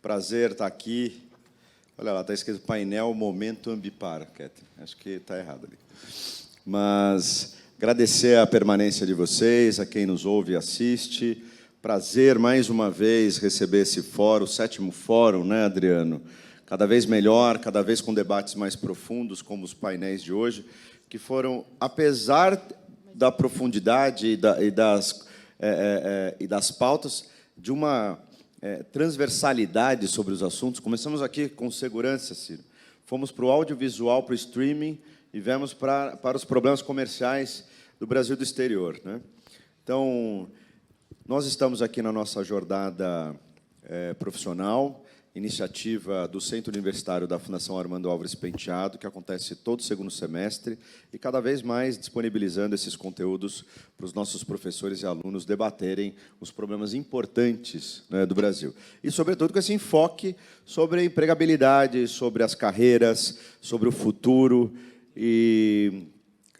Prazer estar aqui. Olha lá, está escrito painel Momento Ambipar, Catherine. Acho que está errado ali. Mas agradecer a permanência de vocês, a quem nos ouve e assiste. Prazer, mais uma vez, receber esse fórum, o 7º fórum, né, Adriano? Cada vez melhor, cada vez com debates mais profundos, como os painéis de hoje, que foram, apesar da profundidade e das pautas, de uma transversalidade sobre os assuntos. Começamos aqui com segurança, Ciro. Fomos para o audiovisual, para o streaming, e viemos para os problemas comerciais do Brasil e do exterior, né? Então, nós estamos aqui na nossa jornada profissional, iniciativa do Centro Universitário da Fundação Armando Álvares Penteado, que acontece todo segundo semestre, e cada vez mais disponibilizando esses conteúdos para os nossos professores e alunos debaterem os problemas importantes, né, do Brasil. E, sobretudo, com esse enfoque sobre a empregabilidade, sobre as carreiras, sobre o futuro, e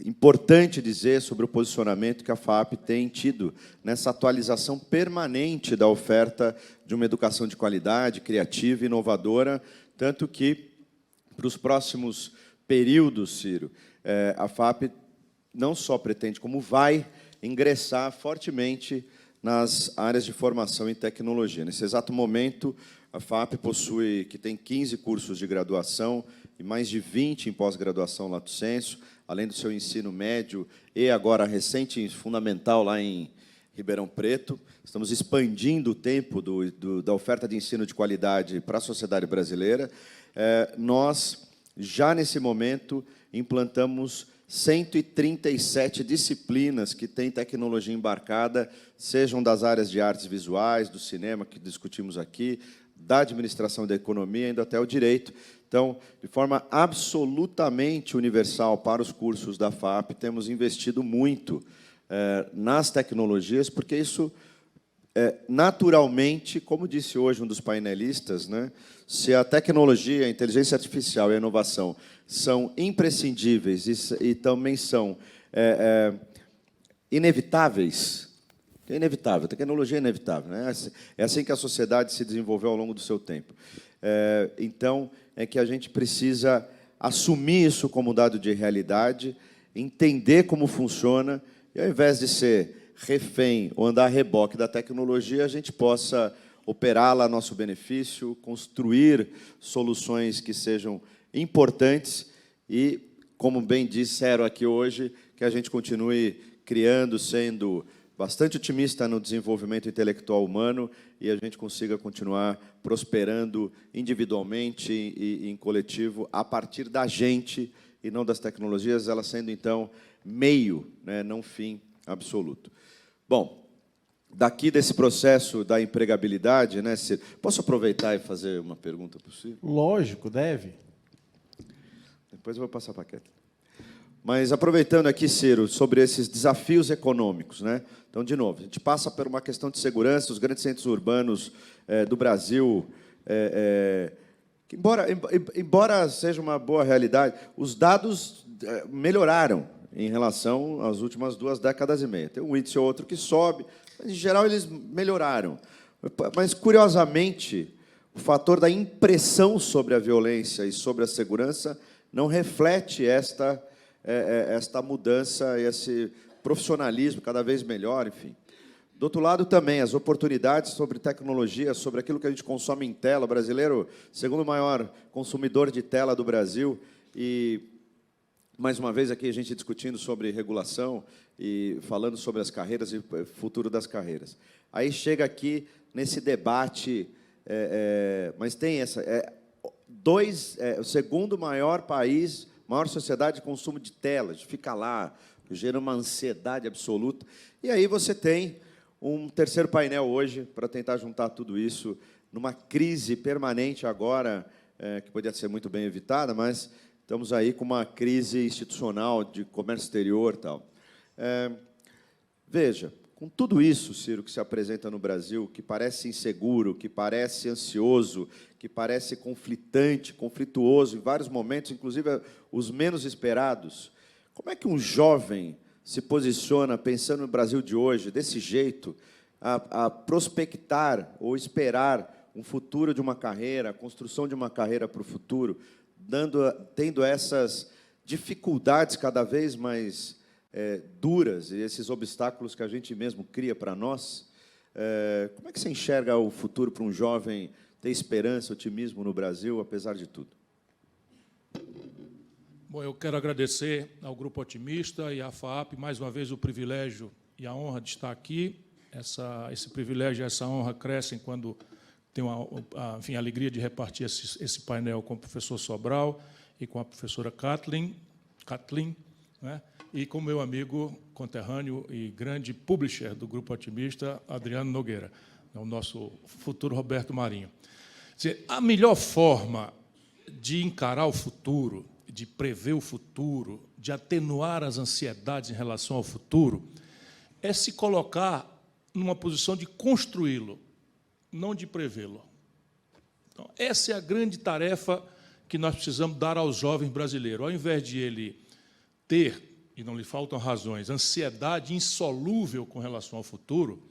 importante dizer sobre o posicionamento que a FAAP tem tido nessa atualização permanente da oferta de uma educação de qualidade, criativa e inovadora, tanto que, para os próximos períodos, Ciro, a FAAP não só pretende, como vai ingressar fortemente nas áreas de formação em tecnologia. Nesse exato momento, a FAAP possui, que tem 15 cursos de graduação e mais de 20 em pós-graduação lato sensu, além do seu ensino médio e agora recente fundamental lá em Ribeirão Preto. Estamos expandindo o tempo da oferta de ensino de qualidade para a sociedade brasileira. Nós, já nesse momento, implantamos 137 disciplinas que têm tecnologia embarcada, sejam das áreas de artes visuais, do cinema, que discutimos aqui, da administração da economia, indo até o direito. Então, de forma absolutamente universal para os cursos da FAAP, temos investido muito nas tecnologias, porque isso, naturalmente, como disse hoje um dos painelistas, né, se a tecnologia, a inteligência artificial e a inovação são imprescindíveis e também são inevitáveis. É inevitável, a tecnologia é inevitável, né? É assim que a sociedade se desenvolveu ao longo do seu tempo. Então, é que a gente precisa assumir isso como dado de realidade, entender como funciona, e, ao invés de ser refém ou andar a reboque da tecnologia, a gente possa operá-la a nosso benefício, construir soluções que sejam importantes e, como bem disseram aqui hoje, que a gente continue criando, sendo bastante otimista no desenvolvimento intelectual humano e a gente consiga continuar prosperando individualmente e em coletivo a partir da gente e não das tecnologias, elas sendo, então, meio, né, não fim absoluto. Bom, daqui desse processo da empregabilidade, né, posso aproveitar e fazer uma pergunta possível? Lógico, deve. Depois eu vou passar para a Catherine. Mas, aproveitando aqui, Ciro, sobre esses desafios econômicos, né? Então, de novo, a gente passa por uma questão de segurança, os grandes centros urbanos do Brasil, que, embora seja uma boa realidade, os dados melhoraram em relação às últimas 2 décadas e meia. Tem um índice ou outro que sobe, mas, em geral, eles melhoraram. Mas, curiosamente, o fator da impressão sobre a violência e sobre a segurança não reflete esta mudança, esse profissionalismo cada vez melhor, enfim. Do outro lado, também, as oportunidades sobre tecnologia, sobre aquilo que a gente consome em tela. O brasileiro, segundo maior consumidor de tela do Brasil, e, mais uma vez, aqui a gente discutindo sobre regulação e falando sobre as carreiras e o futuro das carreiras. Aí chega aqui nesse debate, mas tem o segundo maior país, maior sociedade de consumo de telas, fica lá, gera uma ansiedade absoluta. E aí você tem um terceiro painel hoje para tentar juntar tudo isso numa crise permanente agora, que poderia ser muito bem evitada, mas estamos aí com uma crise institucional de comércio exterior e tal. Veja, com tudo isso, Ciro, que se apresenta no Brasil, que parece inseguro, que parece ansioso, que parece conflitante, conflituoso em vários momentos, inclusive os menos esperados, como é que um jovem se posiciona, pensando no Brasil de hoje, desse jeito, a prospectar ou esperar um futuro de uma carreira, a construção de uma carreira para o futuro, tendo essas dificuldades cada vez mais duras e esses obstáculos que a gente mesmo cria para nós, como é que você enxerga o futuro para um jovem ter esperança, otimismo no Brasil, apesar de tudo? Bom, eu quero agradecer ao Grupo Otimista e à FAAP, mais uma vez, o privilégio e a honra de estar aqui. Esse privilégio e essa honra crescem quando tenho a alegria de repartir esse painel com o professor Sobral e com a professora Kathleen, né? E com o meu amigo conterrâneo e grande publisher do Grupo Otimista, Adriano Nogueira, o nosso futuro Roberto Marinho. Quer dizer, a melhor forma de encarar o futuro, de prever o futuro, de atenuar as ansiedades em relação ao futuro, é se colocar numa posição de construí-lo, não de prevê-lo. Então, essa é a grande tarefa que nós precisamos dar aos jovens brasileiros. Ao invés de ele ter, e não lhe faltam razões, ansiedade insolúvel com relação ao futuro,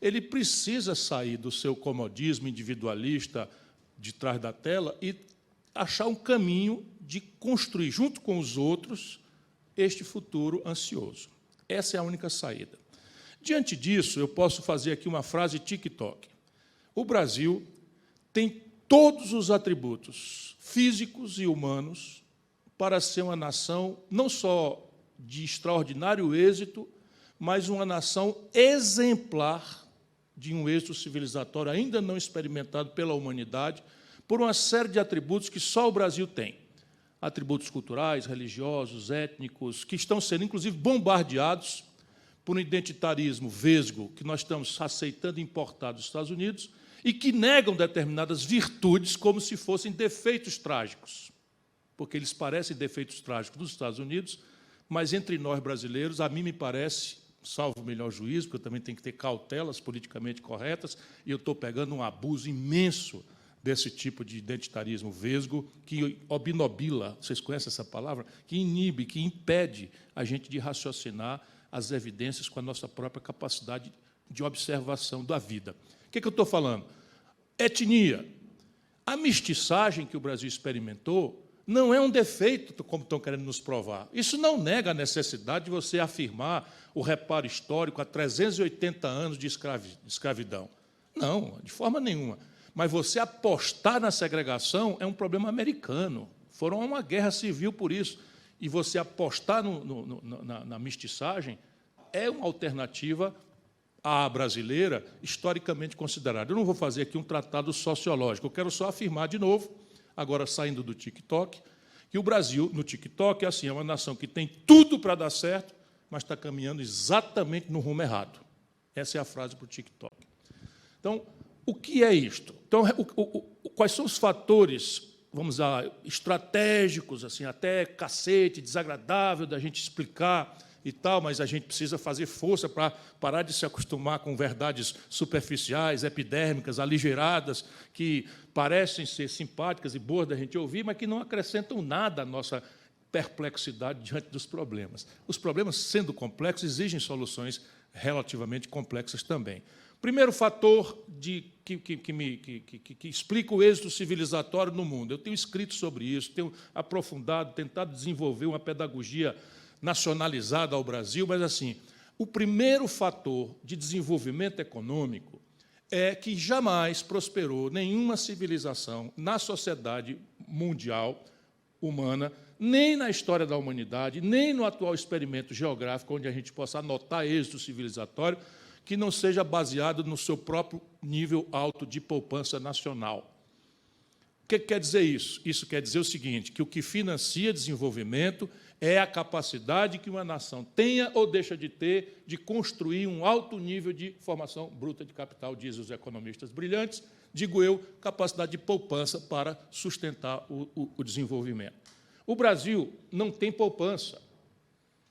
ele precisa sair do seu comodismo individualista de trás da tela e achar um caminho de construir, junto com os outros, este futuro ansioso. Essa é a única saída. Diante disso, eu posso fazer aqui uma frase TikTok. O Brasil tem todos os atributos físicos e humanos para ser uma nação não só de extraordinário êxito, mas uma nação exemplar de um êxito civilizatório ainda não experimentado pela humanidade, por uma série de atributos que só o Brasil tem. Atributos culturais, religiosos, étnicos, que estão sendo, inclusive, bombardeados por um identitarismo vesgo que nós estamos aceitando importar dos Estados Unidos e que negam determinadas virtudes como se fossem defeitos trágicos, porque eles parecem defeitos trágicos dos Estados Unidos, mas entre nós brasileiros, a mim me parece, salvo o melhor juízo, porque eu também tenho que ter cautelas politicamente corretas, e eu estou pegando um abuso imenso desse tipo de identitarismo vesgo, que obnobila, vocês conhecem essa palavra? Que inibe, que impede a gente de raciocinar as evidências com a nossa própria capacidade de observação da vida. O que eu estou falando? Etnia. A mestiçagem que o Brasil experimentou não é um defeito, como estão querendo nos provar. Isso não nega a necessidade de você afirmar o reparo histórico a 380 anos de escravidão. Não, de forma nenhuma. Mas você apostar na segregação é um problema americano. Foram a uma guerra civil por isso. E você apostar na mestiçagem é uma alternativa à brasileira historicamente considerada. Eu não vou fazer aqui um tratado sociológico, eu quero só afirmar de novo, agora saindo do TikTok, que o Brasil, no TikTok, é uma nação que tem tudo para dar certo, mas está caminhando exatamente no rumo errado. Essa é a frase para o TikTok. Então, o que é isto? Então, quais são os fatores, vamos lá, estratégicos, assim, até cacete, desagradável da gente explicar e tal, mas a gente precisa fazer força para parar de se acostumar com verdades superficiais, epidérmicas, aligeradas, que parecem ser simpáticas e boas da gente ouvir, mas que não acrescentam nada à nossa perplexidade diante dos problemas. Os problemas, sendo complexos, exigem soluções relativamente complexas também. Primeiro fator que explica o êxito civilizatório no mundo. Eu tenho escrito sobre isso, tenho aprofundado, tentado desenvolver uma pedagogia nacionalizada ao Brasil, mas, assim, o primeiro fator de desenvolvimento econômico é que jamais prosperou nenhuma civilização na sociedade mundial humana, nem na história da humanidade, nem no atual experimento geográfico, onde a gente possa anotar êxito civilizatório, que não seja baseado no seu próprio nível alto de poupança nacional. O que quer dizer isso? Isso quer dizer o seguinte, que o que financia desenvolvimento é a capacidade que uma nação tenha ou deixa de ter de construir um alto nível de formação bruta de capital, dizem os economistas brilhantes, digo eu, capacidade de poupança para sustentar o desenvolvimento. O Brasil não tem poupança.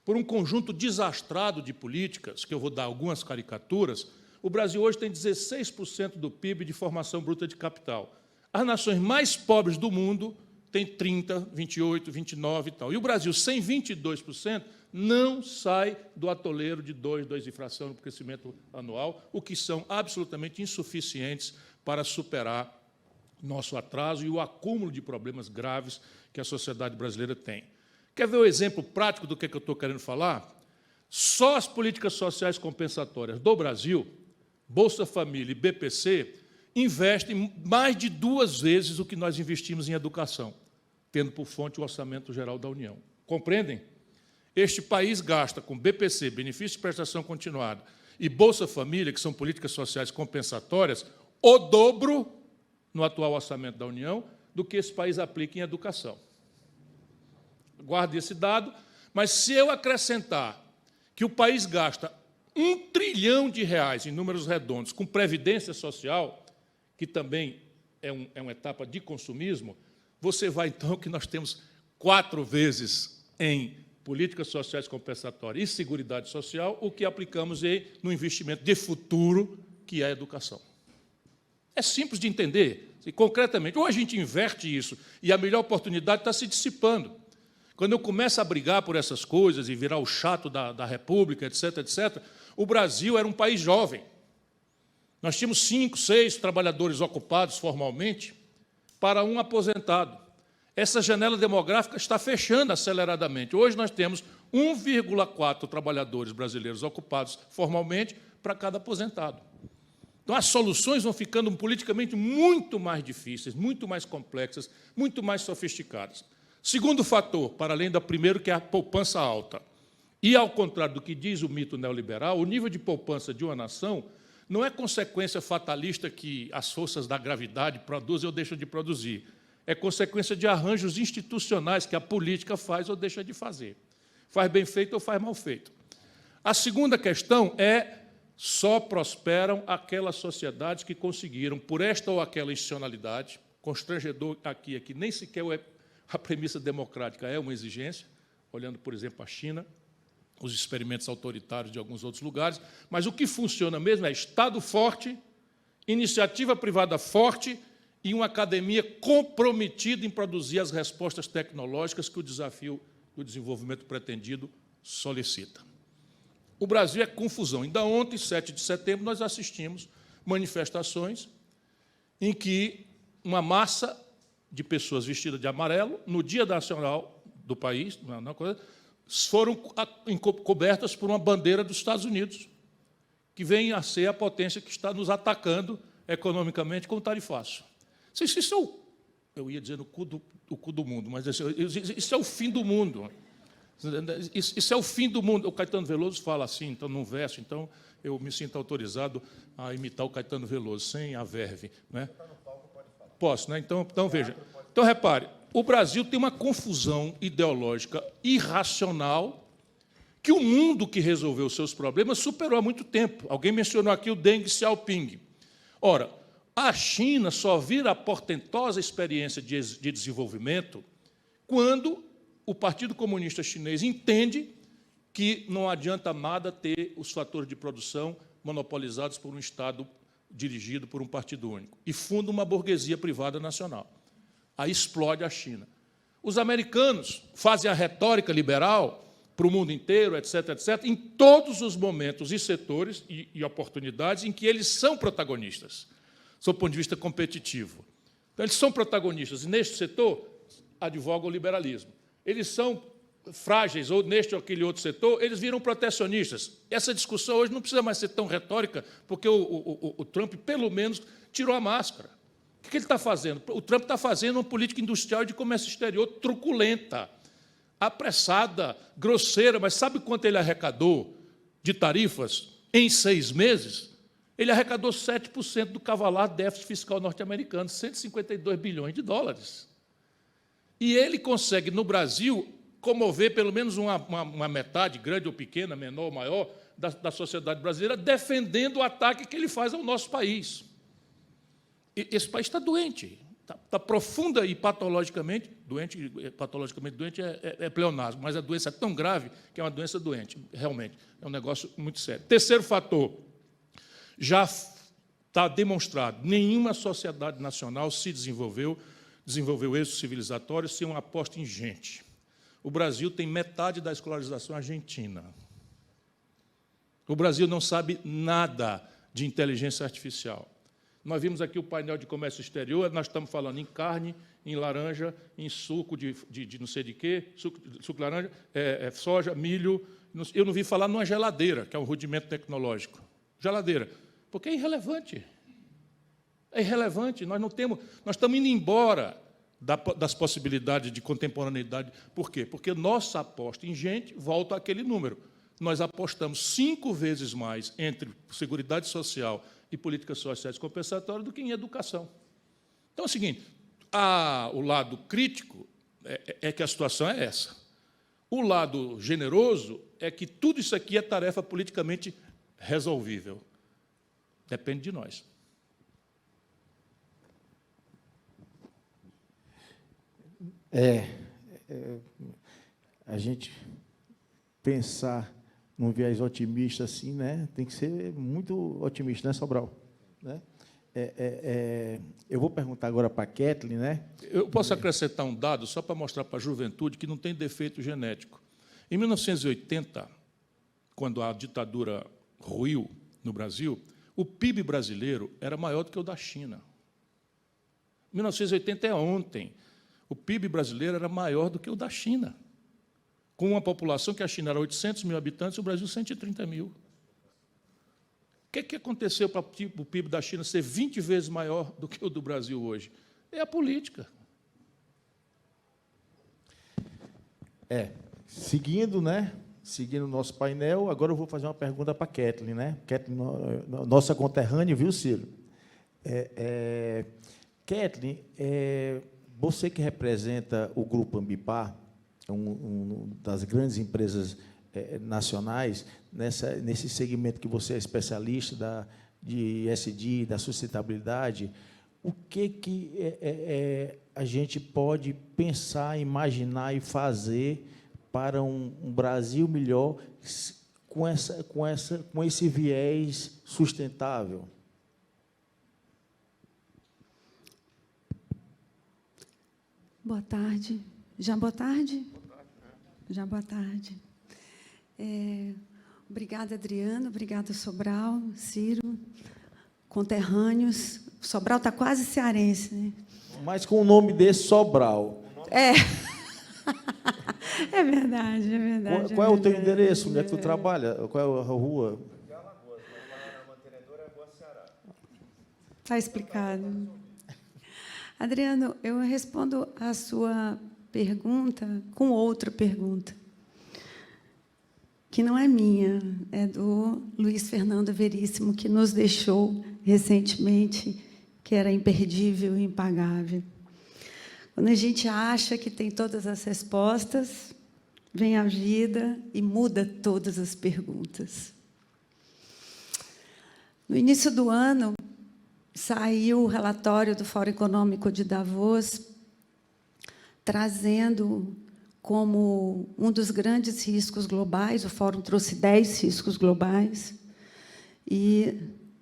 Por um conjunto desastrado de políticas, que eu vou dar algumas caricaturas, o Brasil hoje tem 16% do PIB de formação bruta de capital. As nações mais pobres do mundo têm 30%, 28%, 29% e tal. E o Brasil, sem 22%, não sai do atoleiro de 2 de fração no crescimento anual, o que são absolutamente insuficientes para superar nosso atraso e o acúmulo de problemas graves que a sociedade brasileira tem. Quer ver o exemplo prático do que eu estou querendo falar? Só as políticas sociais compensatórias do Brasil, Bolsa Família e BPC, investem mais de 2 vezes o que nós investimos em educação, tendo por fonte o Orçamento Geral da União. Compreendem? Este país gasta com BPC, benefício de prestação continuada, e Bolsa Família, que são políticas sociais compensatórias, o dobro no atual orçamento da União do que esse país aplica em educação. Guarde esse dado, mas se eu acrescentar que o país gasta R$1 trilhão em números redondos com previdência social, que também é uma etapa de consumismo, você vai, então, que nós temos 4 vezes em políticas sociais compensatórias e seguridade social o que aplicamos no investimento de futuro, que é a educação. É simples de entender. Concretamente, ou a gente inverte isso e a melhor oportunidade está se dissipando. Quando eu começo a brigar por essas coisas e virar o chato da República, etc., etc., o Brasil era um país jovem. Nós tínhamos 5, 6 trabalhadores ocupados formalmente para um aposentado. Essa janela demográfica está fechando aceleradamente. Hoje nós temos 1,4 trabalhadores brasileiros ocupados formalmente para cada aposentado. Então, as soluções vão ficando politicamente muito mais difíceis, muito mais complexas, muito mais sofisticadas. Segundo fator, para além do primeiro, que é a poupança alta. E, ao contrário do que diz o mito neoliberal, o nível de poupança de uma nação não é consequência fatalista que as forças da gravidade produzem ou deixam de produzir. É consequência de arranjos institucionais que a política faz ou deixa de fazer. Faz bem feito ou faz mal feito. A segunda questão é: só prosperam aquelas sociedades que conseguiram, por esta ou aquela institucionalidade, constrangedor aqui é que nem sequer a premissa democrática é uma exigência, olhando, por exemplo, a China, os experimentos autoritários de alguns outros lugares, mas o que funciona mesmo é Estado forte, iniciativa privada forte e uma academia comprometida em produzir as respostas tecnológicas que o desafio do desenvolvimento pretendido solicita. O Brasil é confusão. Ainda ontem, 7 de setembro, nós assistimos manifestações em que uma massa de pessoas vestidas de amarelo, no Dia Nacional do país, foram cobertas por uma bandeira dos Estados Unidos, que vem a ser a potência que está nos atacando economicamente com o tarifaço. Isso é eu ia dizer o cu do mundo, mas isso é o fim do mundo. Isso é o fim do mundo. O Caetano Veloso fala assim, então, num verso, então eu me sinto autorizado a imitar o Caetano Veloso, sem a verve. Né? Posso, né? Então, veja. Então, repare, o Brasil tem uma confusão ideológica irracional que o mundo que resolveu seus problemas superou há muito tempo. Alguém mencionou aqui o Deng Xiaoping. Ora, a China só vira a portentosa experiência de desenvolvimento quando o Partido Comunista Chinês entende que não adianta nada ter os fatores de produção monopolizados por um Estado dirigido por um partido único, e funda uma burguesia privada nacional. Aí explode a China. Os americanos fazem a retórica liberal para o mundo inteiro, etc., etc., em todos os momentos e setores e oportunidades em que eles são protagonistas, sob o ponto de vista competitivo. Então, eles são protagonistas, e neste setor advogam o liberalismo. Eles são frágeis, ou neste ou aquele outro setor, eles viram protecionistas. Essa discussão hoje não precisa mais ser tão retórica, porque o Trump, pelo menos, tirou a máscara. O que ele está fazendo? O Trump está fazendo uma política industrial de comércio exterior truculenta, apressada, grosseira, mas sabe quanto ele arrecadou de tarifas em 6 meses? Ele arrecadou 7% do cavalar déficit fiscal norte-americano, 152 bilhões de dólares. E ele consegue, no Brasil, comover pelo menos uma metade, grande ou pequena, menor ou maior, da sociedade brasileira, defendendo o ataque que ele faz ao nosso país. E esse país está doente, está profunda e patologicamente doente é pleonasmo, mas a doença é tão grave que é uma doença doente, realmente, é um negócio muito sério. Terceiro fator, já está demonstrado, nenhuma sociedade nacional se desenvolveu êxito civilizatório sem uma aposta em gente. O Brasil tem metade da escolarização argentina. O Brasil não sabe nada de inteligência artificial. Nós vimos aqui o painel de comércio exterior, nós estamos falando em carne, em laranja, em suco de não sei de quê, suco de laranja, soja, milho. Eu não vi falar numa geladeira, que é um rudimento tecnológico. Geladeira, porque é irrelevante. É irrelevante, nós estamos indo embora das possibilidades de contemporaneidade. Por quê? Porque nossa aposta em gente volta àquele número. Nós apostamos 5 vezes mais entre Seguridade Social e políticas sociais compensatórias do que em educação. Então é o seguinte, o lado crítico é que a situação é essa. O lado generoso é que tudo isso aqui é tarefa politicamente resolvível. Depende de nós. A gente pensar num viés otimista assim, né? Tem que ser muito otimista, né, Sobral? Né? Eu vou perguntar agora para a Kathleen, né? Eu posso acrescentar um dado só para mostrar para a juventude que não tem defeito genético. Em 1980, quando a ditadura ruiu no Brasil, o PIB brasileiro era maior do que o da China. 1980 é ontem. O PIB brasileiro era maior do que o da China, com uma população que a China era 800 mil habitantes e o Brasil 130 mil. O que aconteceu para o PIB da China ser 20 vezes maior do que o do Brasil hoje? É a política. Seguindo, né? Seguindo o nosso painel, agora eu vou fazer uma pergunta para a Kathleen, né? Kathleen, nossa conterrânea, viu, Ciro? Kathleen, você que representa o Grupo Ambipar, uma das grandes empresas nacionais, nesse segmento que você é especialista de ESG, da sustentabilidade, o que a gente pode pensar, imaginar e fazer para um Brasil melhor com esse viés sustentável? Boa tarde. Já boa tarde? Já boa tarde. Obrigada, Adriano. Obrigada, Sobral, Ciro, conterrâneos. Sobral está quase cearense, né? Mas com o nome desse, Sobral. É verdade, é verdade. Qual é o teu endereço? Onde é que tu trabalha? Qual é a rua? Está explicado. Adriano, eu respondo a sua pergunta com outra pergunta, que não é minha, é do Luiz Fernando Veríssimo, que nos deixou recentemente, que era imperdível e impagável. Quando a gente acha que tem todas as respostas, vem a vida e muda todas as perguntas. No início do ano, saiu o relatório do Fórum Econômico de Davos, trazendo como um dos grandes riscos globais, o Fórum trouxe 10 riscos globais, e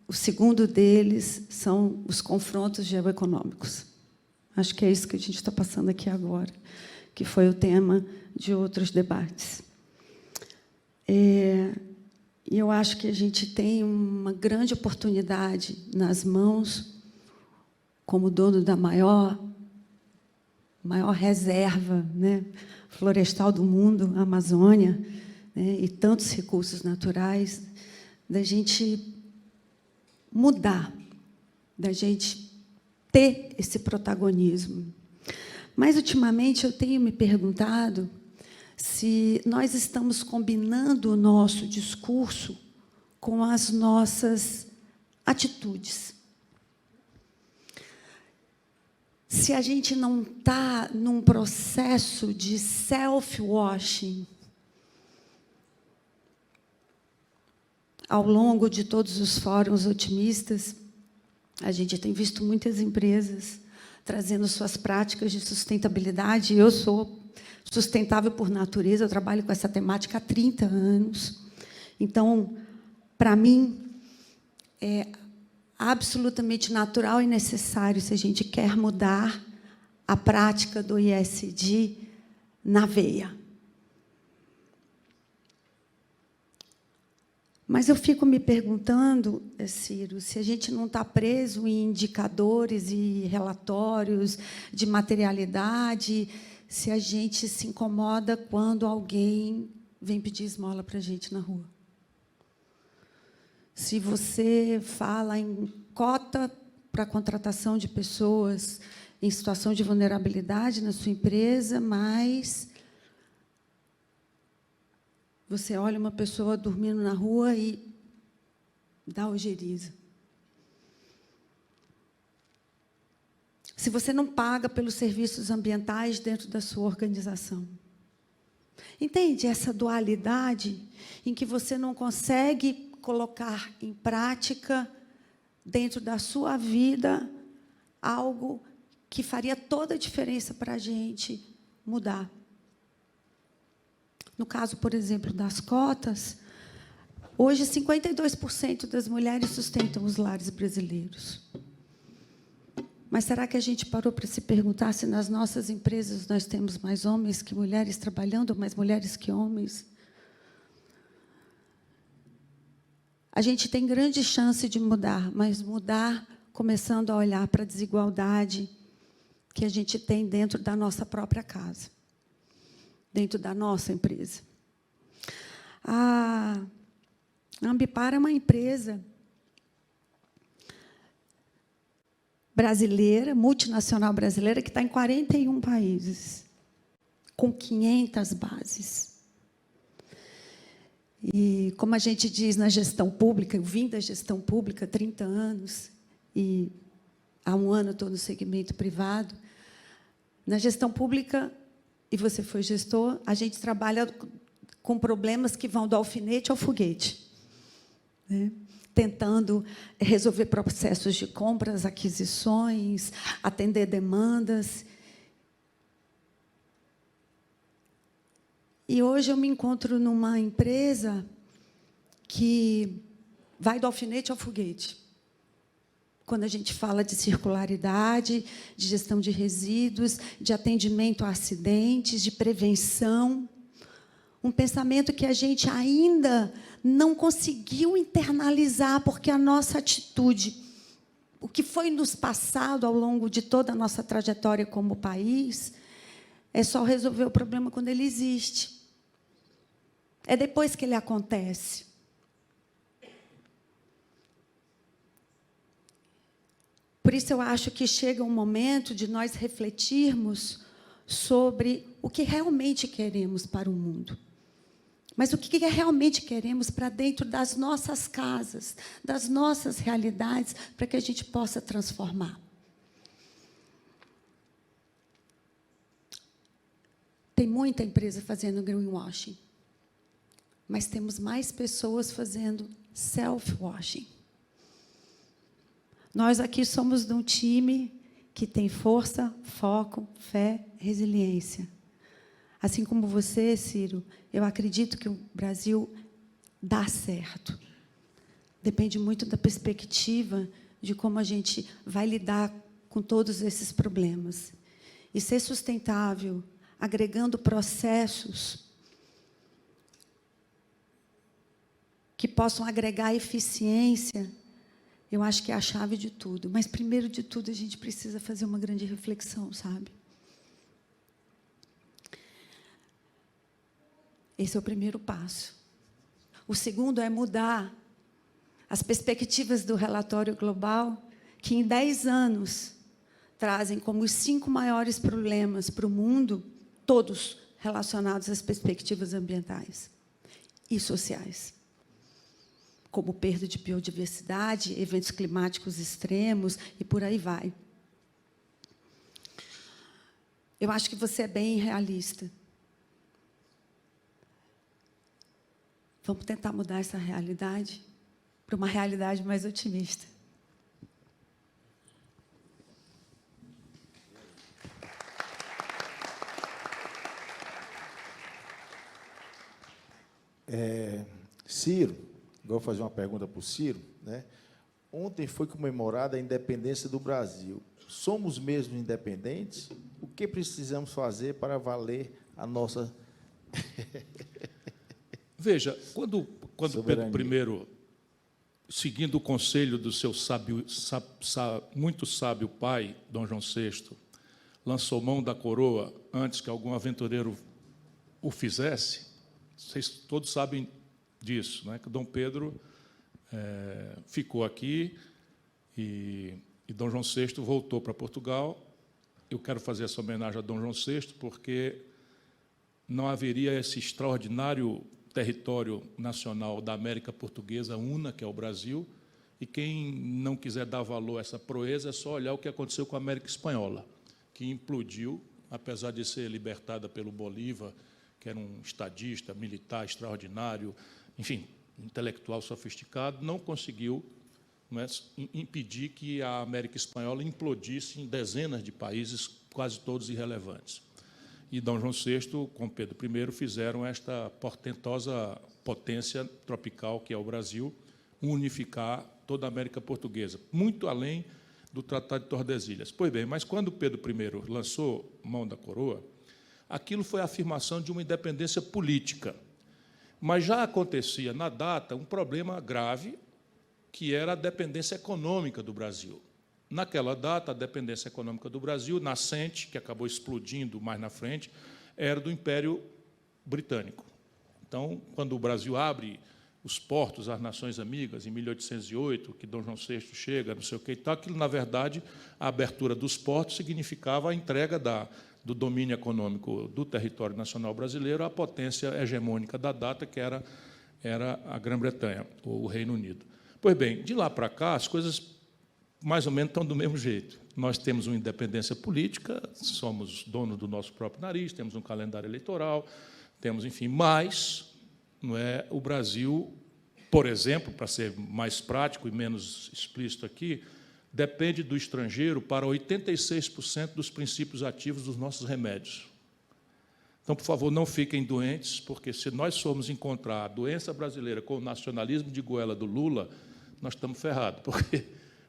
o segundo deles são os confrontos geoeconômicos. Acho que é isso que a gente está passando aqui agora, que foi o tema de outros debates. E eu acho que a gente tem uma grande oportunidade nas mãos, como dono da maior reserva, né, florestal do mundo, a Amazônia, né, e tantos recursos naturais, da gente mudar, da gente ter esse protagonismo. Mas, ultimamente, eu tenho me perguntado se nós estamos combinando o nosso discurso com as nossas atitudes. Se a gente não está num processo de self-washing ao longo de todos os fóruns otimistas, a gente tem visto muitas empresas trazendo suas práticas de sustentabilidade. Eu sou sustentável por natureza, eu trabalho com essa temática há 30 anos. Então, para mim, é absolutamente natural e necessário, se a gente quer mudar a prática do ESG na veia. Mas eu fico me perguntando, Ciro, se a gente não está preso em indicadores e relatórios de materialidade, se a gente se incomoda quando alguém vem pedir esmola para a gente na rua. Se você fala em cota para a contratação de pessoas em situação de vulnerabilidade na sua empresa, mas você olha uma pessoa dormindo na rua e dá ojeriza. Se você não paga pelos serviços ambientais dentro da sua organização. Entende essa dualidade em que você não consegue colocar em prática, dentro da sua vida, algo que faria toda a diferença para a gente mudar? No caso, por exemplo, das cotas, hoje 52% das mulheres sustentam os lares brasileiros. Mas será que a gente parou para se perguntar se nas nossas empresas nós temos mais homens que mulheres trabalhando, mais mulheres que homens? A gente tem grande chance de mudar, mas mudar começando a olhar para a desigualdade que a gente tem dentro da nossa própria casa, dentro da nossa empresa. A Ambipar é uma empresa brasileira, multinacional brasileira, que está em 41 países, com 500 bases. E, como a gente diz na gestão pública, eu vim da gestão pública há 30 anos, e há um ano estou no segmento privado. Na gestão pública, e você foi gestor, a gente trabalha com problemas que vão do alfinete ao foguete, né? Tentando resolver processos de compras, aquisições, atender demandas. E hoje eu me encontro numa empresa que vai do alfinete ao foguete. Quando a gente fala de circularidade, de gestão de resíduos, de atendimento a acidentes, de prevenção, um pensamento que a gente ainda não conseguiu internalizar, porque a nossa atitude, o que foi nos passado ao longo de toda a nossa trajetória como país, é só resolver o problema quando ele existe. É depois que ele acontece. Por isso, eu acho que chega um momento de nós refletirmos sobre o que realmente queremos para o mundo. Mas o que realmente queremos para dentro das nossas casas, das nossas realidades, para que a gente possa transformar. Tem muita empresa fazendo greenwashing, mas temos mais pessoas fazendo self-washing. Nós aqui somos de um time que tem força, foco, fé, resiliência. Assim como você, Ciro, eu acredito que o Brasil dá certo. Depende muito da perspectiva de como a gente vai lidar com todos esses problemas. E ser sustentável, agregando processos que possam agregar eficiência, eu acho que é a chave de tudo. Mas, primeiro de tudo, a gente precisa fazer uma grande reflexão, sabe? Esse é o primeiro passo. O segundo é mudar as perspectivas do relatório global, que em 10 anos trazem como os 5 maiores problemas para o mundo, todos relacionados às perspectivas ambientais e sociais, como perda de biodiversidade, eventos climáticos extremos e por aí vai. Eu acho que você é bem realista. Vamos tentar mudar essa realidade para uma realidade mais otimista. Ciro, vou fazer uma pergunta para o Ciro, né? Ontem foi comemorada a independência do Brasil. Somos mesmo independentes? O que precisamos fazer para valer a nossa... Veja, quando quando Pedro I, seguindo o conselho do seu muito sábio pai, Dom João VI, lançou mão da coroa antes que algum aventureiro o fizesse, vocês todos sabem disso, né? Que Dom Pedro ficou aqui e Dom João VI voltou para Portugal. Eu quero fazer essa homenagem a Dom João VI porque não haveria esse extraordinário território nacional da América Portuguesa una, que é o Brasil, e quem não quiser dar valor a essa proeza é só olhar o que aconteceu com a América Espanhola, que implodiu, apesar de ser libertada pelo Bolívar, que era um estadista, militar extraordinário, enfim, intelectual sofisticado, não conseguiu impedir que a América Espanhola implodisse em dezenas de países, quase todos irrelevantes. E Dom João VI, com Pedro I, fizeram esta portentosa potência tropical, que é o Brasil, unificar toda a América Portuguesa, muito além do Tratado de Tordesilhas. Pois bem, mas quando Pedro I lançou mão da coroa, aquilo foi a afirmação de uma independência política. Mas já acontecia, na data, um problema grave, que era a dependência econômica do Brasil. Naquela data, a dependência econômica do Brasil, nascente, que acabou explodindo mais na frente, era do Império Britânico. Então, quando o Brasil abre os portos às nações amigas, em 1808, que Dom João VI chega, não sei o que e tal, aquilo, na verdade, a abertura dos portos significava a entrega do domínio econômico do território nacional brasileiro à potência hegemônica da data, que era a Grã-Bretanha, ou o Reino Unido. Pois bem, de lá para cá, as coisas mais ou menos estão do mesmo jeito. Nós temos uma independência política, somos donos do nosso próprio nariz, temos um calendário eleitoral, temos, enfim, mas não é, o Brasil, por exemplo, para ser mais prático e menos explícito aqui, depende do estrangeiro para 86% dos princípios ativos dos nossos remédios. Então, por favor, não fiquem doentes, porque se nós formos encontrar a doença brasileira com o nacionalismo de goela do Lula, nós estamos ferrados, porque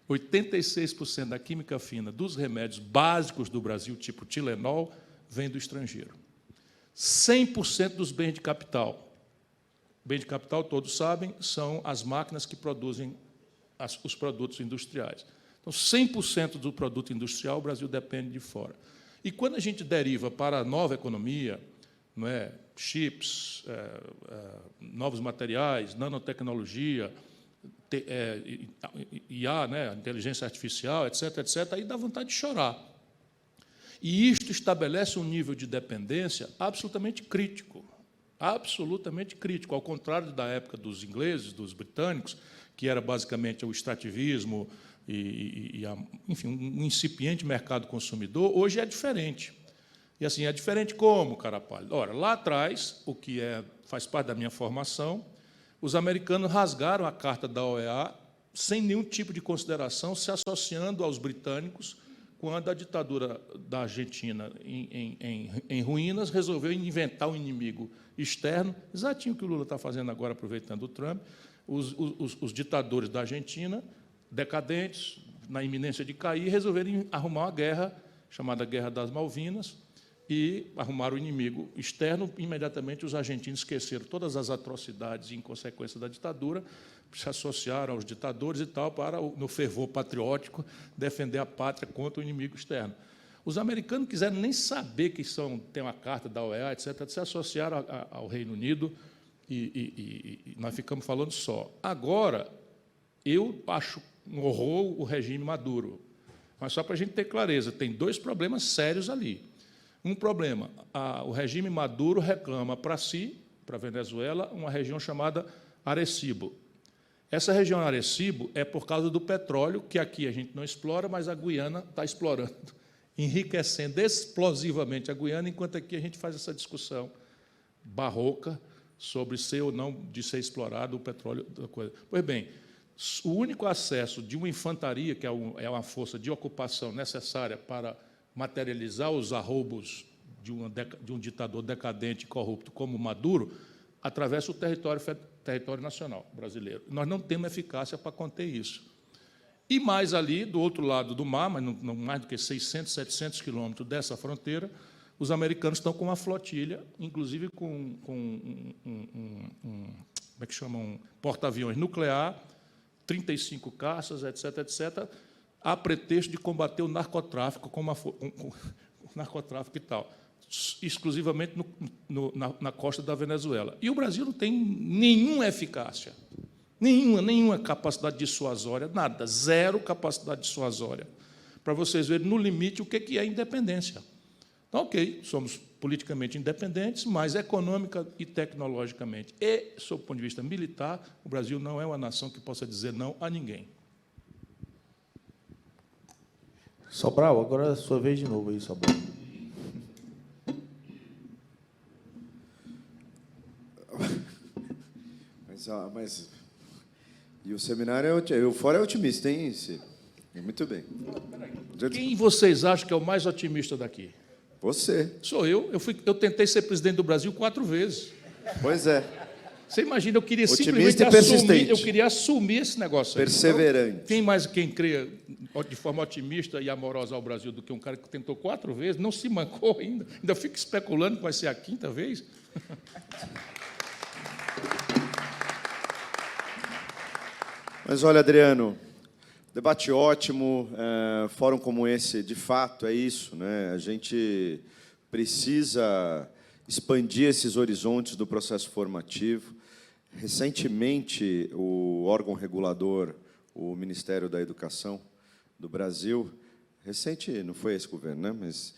86% da química fina dos remédios básicos do Brasil, tipo Tilenol, vem do estrangeiro. 100% dos bens de capital. Bem de capital, todos sabem, são as máquinas que produzem os produtos industriais. Então, 100% do produto industrial, o Brasil depende de fora. E quando a gente deriva para a nova economia, não é, chips, novos materiais, nanotecnologia, IA, né, inteligência artificial, etc., etc., aí dá vontade de chorar. E isto estabelece um nível de dependência absolutamente crítico, ao contrário da época dos ingleses, dos britânicos, que era basicamente o extrativismo enfim, um incipiente mercado consumidor. Hoje é diferente. E assim, é diferente como, cara pálido? Ora, lá atrás, o que faz parte da minha formação, os americanos rasgaram a carta da OEA sem nenhum tipo de consideração, se associando aos britânicos, quando a ditadura da Argentina, em ruínas, resolveu inventar um inimigo externo, exatinho o que o Lula está fazendo agora, aproveitando o Trump. Os ditadores da Argentina, decadentes, na iminência de cair, resolveram arrumar uma guerra, chamada Guerra das Malvinas, e arrumaram o inimigo externo. Imediatamente, os argentinos esqueceram todas as atrocidades em consequência da ditadura, se associaram aos ditadores e tal, para, no fervor patriótico, defender a pátria contra o inimigo externo. Os americanos não quiseram nem saber que tem uma carta da OEA, etc., se associaram ao Reino Unido e nós ficamos falando só. Agora, eu acho um horror o regime Maduro, mas só para a gente ter clareza, tem dois problemas sérios ali. Um problema, o regime Maduro reclama para si, para a Venezuela, uma região chamada Arecibo. Essa região Arecibo é por causa do petróleo, que aqui a gente não explora, mas a Guiana está explorando, enriquecendo explosivamente a Guiana, enquanto aqui a gente faz essa discussão barroca sobre ser ou não de ser explorado o petróleo da coisa. Pois bem, o único acesso de uma infantaria, que é uma força de ocupação necessária para materializar os arroubos de um ditador decadente e corrupto como Maduro, atravessa o território nacional brasileiro. Nós não temos eficácia para conter isso. E mais ali, do outro lado do mar, mas não mais do que 600, 700 quilômetros dessa fronteira, os americanos estão com uma flotilha, inclusive com como é que chamam, porta-aviões nuclear, 35 caças, etc., etc., a pretexto de combater o narcotráfico, o narcotráfico e tal, exclusivamente na costa da Venezuela. E o Brasil não tem nenhuma eficácia, nenhuma capacidade dissuasória, nada, zero capacidade dissuasória, para vocês verem, no limite, o que é independência. Então, ok, somos politicamente independentes, mas econômica e tecnologicamente. E, sob o ponto de vista militar, o Brasil não é uma nação que possa dizer não a ninguém. Sobral, agora é a sua vez de novo aí, Sobral. Mas e o seminário o fórum é otimista, hein, Ciro? Muito bem. Quem vocês acham que é o mais otimista daqui? Você. Sou eu. Eu tentei ser presidente do Brasil 4 vezes. Pois é. Você imagina, eu queria Otimista simplesmente e persistente. eu queria assumir esse negócio aí. Perseverante. Então, quem crê de forma otimista e amorosa ao Brasil do que um cara que tentou 4 vezes, não se mancou ainda. Ainda fica especulando que vai ser a 5ª vez. Mas, olha, Adriano, debate ótimo, fórum como esse, de fato, é isso, né? A gente precisa expandir esses horizontes do processo formativo. Recentemente, o órgão regulador, o Ministério da Educação do Brasil, recente, não foi esse governo, né? Mas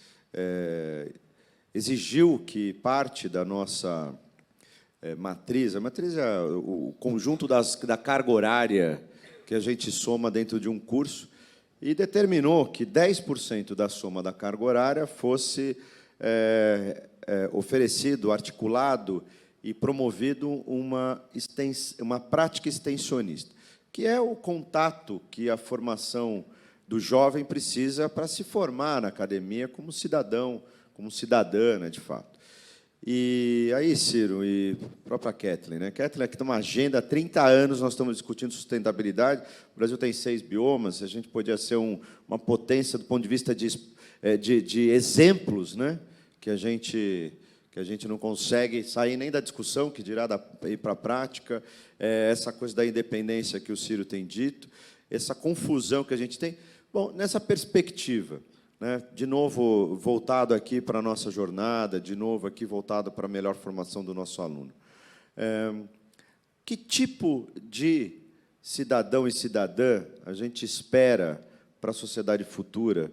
exigiu que parte da nossa matriz, a matriz é o conjunto da carga horária que a gente soma dentro de um curso, e determinou que 10% da soma da carga horária fosse oferecido, articulado e promovido uma prática extensionista, que é o contato que a formação do jovem precisa para se formar na academia como cidadão, como cidadã, né, de fato. E aí, Ciro, e a própria Kathleen, né? Kathleen, aqui tem uma agenda, há 30 anos nós estamos discutindo sustentabilidade, o Brasil tem 6 biomas, a gente podia ser uma potência do ponto de vista de exemplos, né? que a gente não consegue sair nem da discussão, que dirá ir para a prática, essa coisa da independência que o Ciro tem dito, essa confusão que a gente tem. Bom, nessa perspectiva, né, de novo voltado aqui para a nossa jornada, de novo aqui voltado para a melhor formação do nosso aluno. Que tipo de cidadão e cidadã a gente espera para a sociedade futura?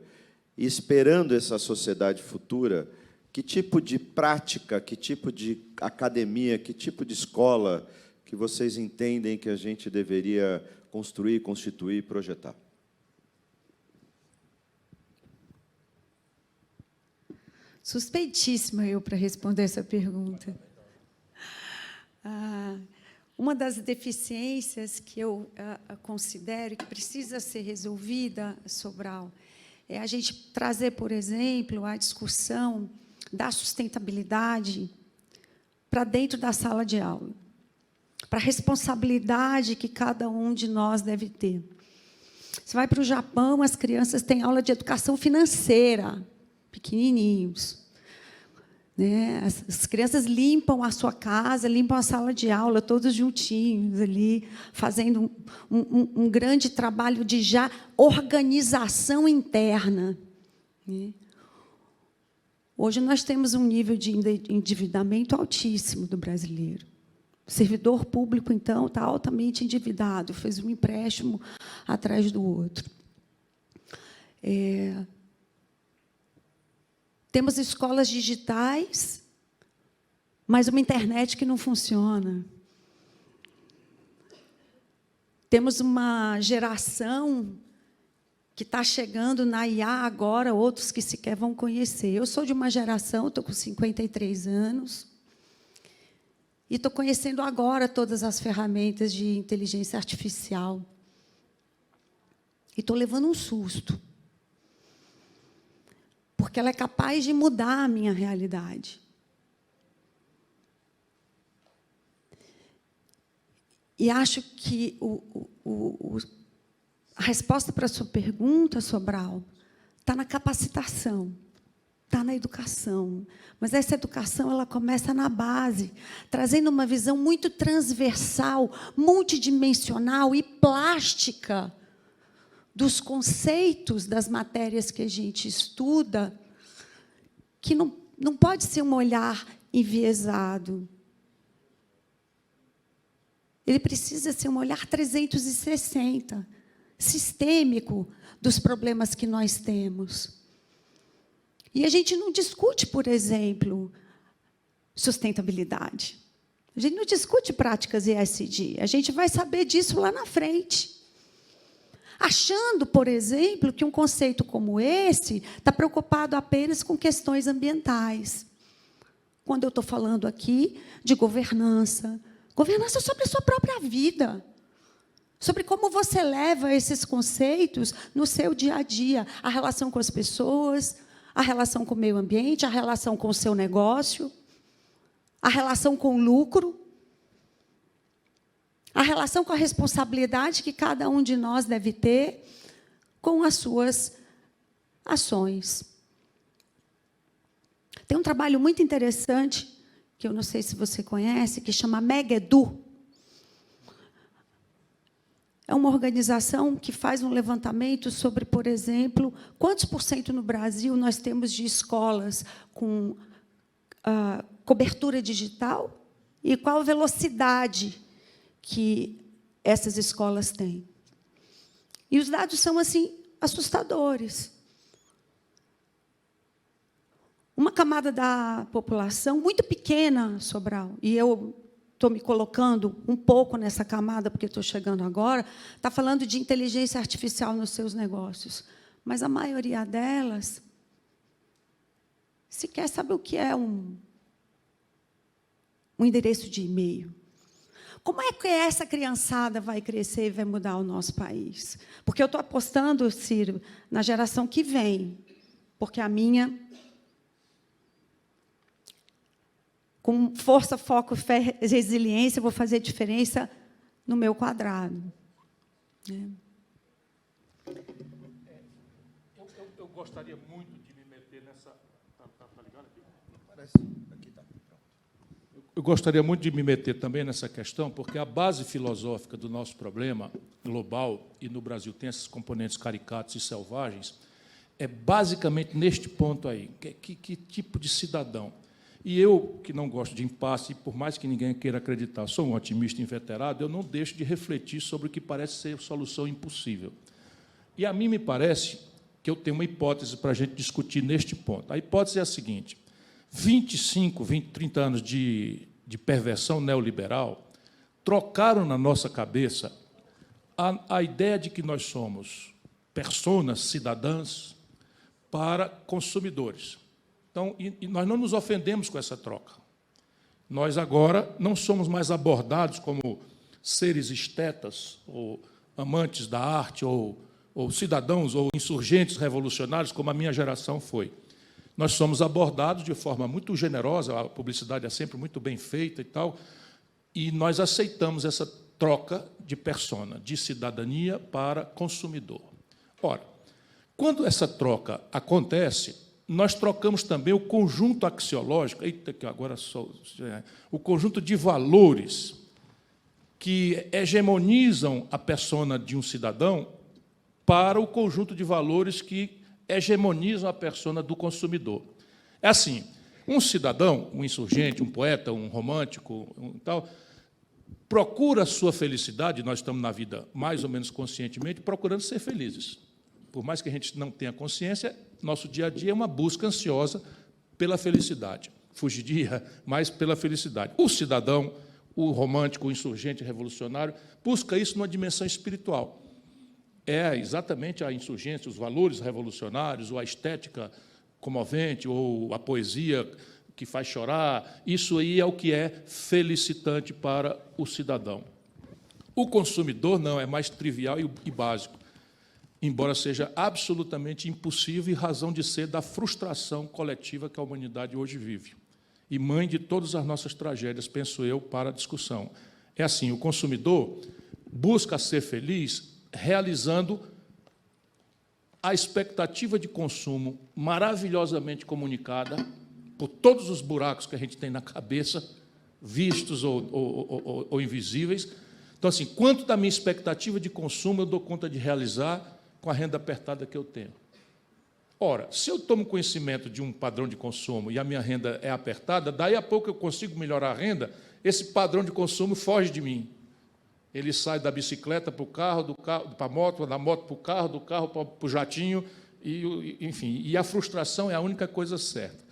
E, esperando essa sociedade futura, que tipo de prática, que tipo de academia, que tipo de escola que vocês entendem que a gente deveria construir, constituir e projetar? Suspeitíssima eu para responder essa pergunta. Uma das deficiências que eu considero que precisa ser resolvida, Sobral, é a gente trazer, por exemplo, a discussão da sustentabilidade para dentro da sala de aula, para a responsabilidade que cada um de nós deve ter. Você vai para o Japão, as crianças têm aula de educação financeira, pequenininhos. Né? As crianças limpam a sua casa, limpam a sala de aula, todos juntinhos ali, fazendo um grande trabalho de já organização interna. Né? Hoje nós temos um nível de endividamento altíssimo do brasileiro. O servidor público, então, está altamente endividado, fez um empréstimo atrás do outro. Temos escolas digitais, mas uma internet que não funciona. Temos uma geração que está chegando na IA agora, outros que sequer vão conhecer. Eu sou de uma geração, estou com 53 anos, e estou conhecendo agora todas as ferramentas de inteligência artificial. E estou levando um susto, porque ela é capaz de mudar a minha realidade. E acho que a resposta para a sua pergunta, Sobral, está na capacitação. está na educação. Mas essa educação ela começa na base, trazendo uma visão muito transversal, multidimensional e plástica dos conceitos das matérias que a gente estuda, que não pode ser um olhar enviesado. Ele precisa ser um olhar 360, sistêmico dos problemas que nós temos. E a gente não discute, por exemplo, sustentabilidade. A gente não discute práticas ESG. A gente vai saber disso lá na frente. Achando, por exemplo, que um conceito como esse está preocupado apenas com questões ambientais. Quando eu estou falando aqui de governança, governança sobre a sua própria vida, sobre como você leva esses conceitos no seu dia a dia, a relação com as pessoas, a relação com o meio ambiente, a relação com o seu negócio, a relação com o lucro, a relação com a responsabilidade que cada um de nós deve ter com as suas ações. Tem um trabalho muito interessante, que eu não sei se você conhece, que chama Megedu. É uma organização que faz um levantamento sobre, por exemplo, quantos por cento no Brasil nós temos de escolas com cobertura digital e qual a velocidade que essas escolas têm. E os dados são, assim, assustadores. Uma camada da população muito pequena, Sobral, e eu estou me colocando um pouco nessa camada, porque estou chegando agora, está falando de inteligência artificial nos seus negócios. Mas a maioria delas sequer sabe o que é um endereço de e-mail. Como é que essa criançada vai crescer e vai mudar o nosso país? Porque eu estou apostando, Ciro, na geração que vem, porque a minha, com força, foco, fé, resiliência, eu vou fazer diferença no meu quadrado. Eu gostaria muito de me meter nessa... Tá ligado aqui? Parece. Aqui está. Eu gostaria muito de me meter também nessa questão, porque a base filosófica do nosso problema global, e no Brasil tem esses componentes caricatos e selvagens, é basicamente neste ponto aí. Que tipo de cidadão? E eu, que não gosto de impasse, por mais que ninguém queira acreditar, sou um otimista inveterado, eu não deixo de refletir sobre o que parece ser solução impossível. E a mim me parece que eu tenho uma hipótese para a gente discutir neste ponto. A hipótese é a seguinte: 25, 20, 30 anos de perversão neoliberal trocaram na nossa cabeça a ideia de que nós somos personas, cidadãs, para consumidores. Então, e nós não nos ofendemos com essa troca. Nós agora não somos mais abordados como seres estetas, ou amantes da arte, ou cidadãos, ou insurgentes revolucionários, como a minha geração foi. Nós somos abordados de forma muito generosa, a publicidade é sempre muito bem feita e tal, e nós aceitamos essa troca de persona, de cidadania para consumidor. Ora, quando essa troca acontece, nós trocamos também o conjunto axiológico, o conjunto de valores que hegemonizam a persona de um cidadão para o conjunto de valores que hegemonizam a persona do consumidor. É assim, um cidadão, um insurgente, um poeta, um romântico, tal, procura a sua felicidade, nós estamos na vida mais ou menos conscientemente procurando ser felizes. Por mais que a gente não tenha consciência, nosso dia a dia é uma busca ansiosa pela felicidade. Fugidia, mas pela felicidade. O cidadão, o romântico, o insurgente revolucionário, busca isso numa dimensão espiritual. É exatamente a insurgência, os valores revolucionários, ou a estética comovente, ou a poesia que faz chorar. Isso aí é o que é felicitante para o cidadão. O consumidor não, é mais trivial e básico, embora seja absolutamente impossível e razão de ser da frustração coletiva que a humanidade hoje vive. E mãe de todas as nossas tragédias, penso eu, para a discussão. É assim, o consumidor busca ser feliz realizando a expectativa de consumo maravilhosamente comunicada por todos os buracos que a gente tem na cabeça, vistos ou invisíveis. Então, assim, quanto da minha expectativa de consumo eu dou conta de realizar com a renda apertada que eu tenho? Ora, se eu tomo conhecimento de um padrão de consumo e a minha renda é apertada, daí a pouco eu consigo melhorar a renda, esse padrão de consumo foge de mim. Ele sai da bicicleta para o carro, do carro para a moto, da moto para o carro, do carro para o jatinho, enfim. E a frustração é a única coisa certa.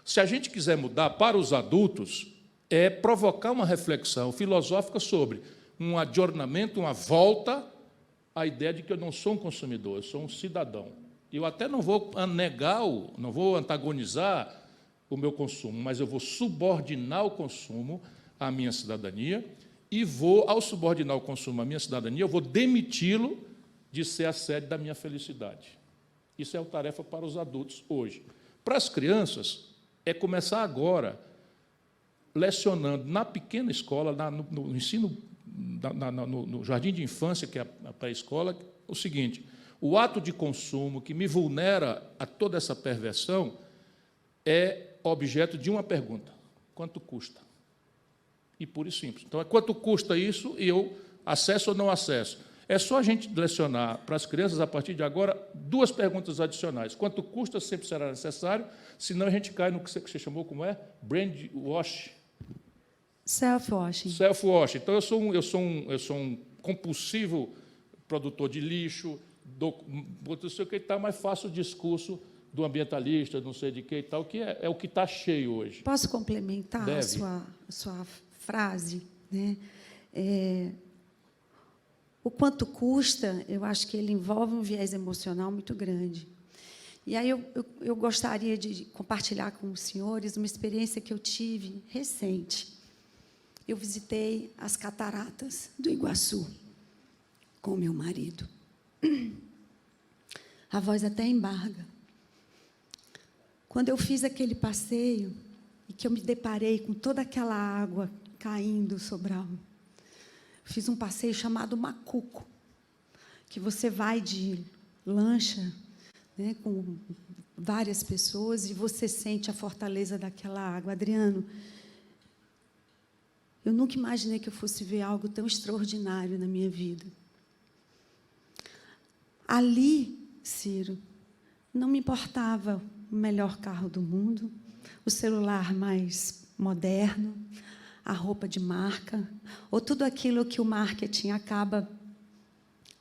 Se a gente quiser mudar para os adultos, é provocar uma reflexão filosófica sobre um adornamento, uma volta à ideia de que eu não sou um consumidor, eu sou um cidadão. Eu até não vou negar, não vou antagonizar o meu consumo, mas eu vou subordinar o consumo à minha cidadania e vou, ao subordinar o consumo à minha cidadania, eu vou demiti-lo de ser a sede da minha felicidade. Isso é uma tarefa para os adultos hoje. Para as crianças, é começar agora, lecionando na pequena escola, no ensino, no jardim de infância, que é a pré-escola, o seguinte: o ato de consumo que me vulnera a toda essa perversão é objeto de uma pergunta: quanto custa? E puro e simples. Então, quanto custa isso e eu acesso ou não acesso? É só a gente lecionar para as crianças, a partir de agora, 2 perguntas adicionais. Quanto custa sempre será necessário, senão a gente cai no que você chamou, como é? Brand wash. Self-washing. Self-wash. Então, eu sou um compulsivo produtor de lixo, não sei o que e tal, mas faço o discurso do ambientalista, não sei de que e tal, que é o que está cheio hoje. Posso complementar Deve. a sua frase? Né? O quanto custa, eu acho que ele envolve um viés emocional muito grande. E aí eu gostaria de compartilhar com os senhores uma experiência que eu tive recente. Eu visitei as cataratas do Iguaçu com meu marido. A voz até embarga. Quando eu fiz aquele passeio e que eu me deparei com toda aquela água caindo sobre a... Fiz um passeio chamado Macuco, que você vai de lancha, né, com várias pessoas e você sente a fortaleza daquela água. Adriano, eu nunca imaginei que eu fosse ver algo tão extraordinário na minha vida. Ali, Ciro, não me importava o melhor carro do mundo, o celular mais moderno, a roupa de marca, ou tudo aquilo que o marketing acaba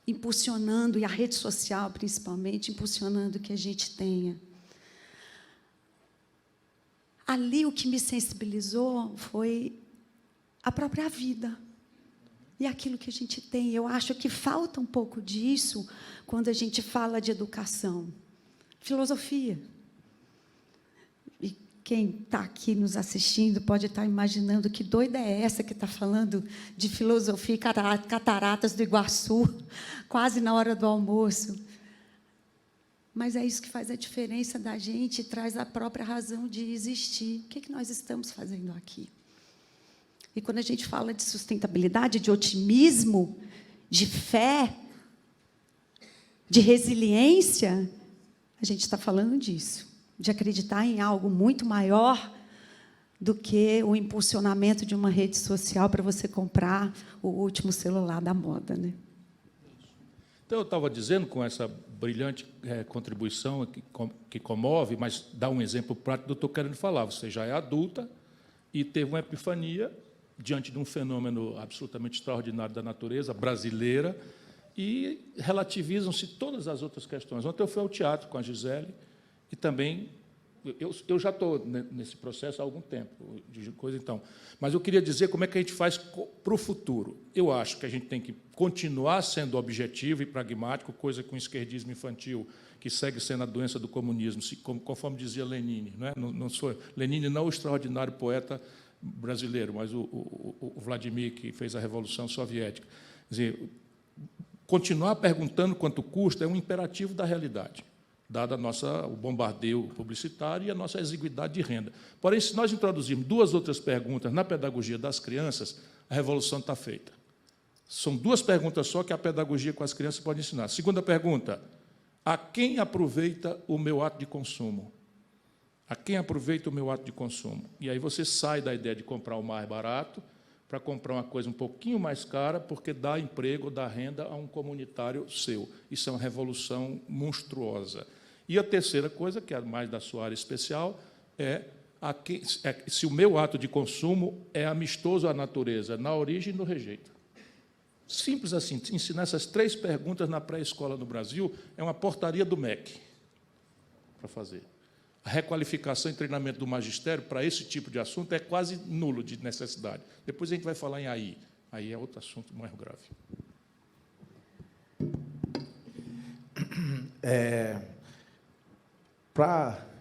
impulsionando, e a rede social, principalmente, impulsionando que a gente tenha. Ali, o que me sensibilizou foi a própria vida e aquilo que a gente tem. Eu acho que falta um pouco disso quando a gente fala de educação. Filosofia. E quem está aqui nos assistindo pode estar imaginando que doida é essa que está falando de filosofia e cataratas do Iguaçu, quase na hora do almoço. Mas é isso que faz a diferença da gente e traz a própria razão de existir. O que é que nós estamos fazendo aqui? E quando a gente fala de sustentabilidade, de otimismo, de fé, de resiliência, a gente está falando disso, de acreditar em algo muito maior do que o impulsionamento de uma rede social para você comprar o último celular da moda, né? Então, eu estava dizendo, com essa brilhante contribuição que comove, mas dá um exemplo prático do que eu estou querendo falar. Você já é adulta e teve uma epifania diante de um fenômeno absolutamente extraordinário da natureza brasileira e relativizam-se todas as outras questões. Ontem eu fui ao teatro com a Gisele e também... Eu já estou nesse processo há algum tempo, de coisa então. Mas eu queria dizer como é que a gente faz para o futuro. Eu acho que a gente tem que continuar sendo objetivo e pragmático, coisa que o esquerdismo infantil, que segue sendo a doença do comunismo, conforme dizia Lenin. Lenin não é o extraordinário poeta brasileiro, mas o Vladimir, que fez a Revolução Soviética. Quer dizer, continuar perguntando quanto custa é um imperativo da realidade, dado o bombardeio publicitário e a nossa exiguidade de renda. Porém, se nós introduzirmos 2 outras perguntas na pedagogia das crianças, a revolução está feita. São 2 perguntas só que a pedagogia com as crianças pode ensinar. Segunda pergunta: A quem aproveita o meu ato de consumo? A quem aproveita o meu ato de consumo? E aí você sai da ideia de comprar o mais barato para comprar uma coisa um pouquinho mais cara, porque dá emprego, dá renda a um comunitário seu. Isso é uma revolução monstruosa. E a terceira coisa, que é mais da sua área especial, é se o meu ato de consumo é amistoso à natureza, na origem e no rejeito. Simples assim. Ensinar essas 3 perguntas na pré-escola no Brasil é uma portaria do MEC para fazer. A requalificação e treinamento do magistério para esse tipo de assunto é quase nulo de necessidade. Depois a gente vai falar em AI. Aí é outro assunto mais grave.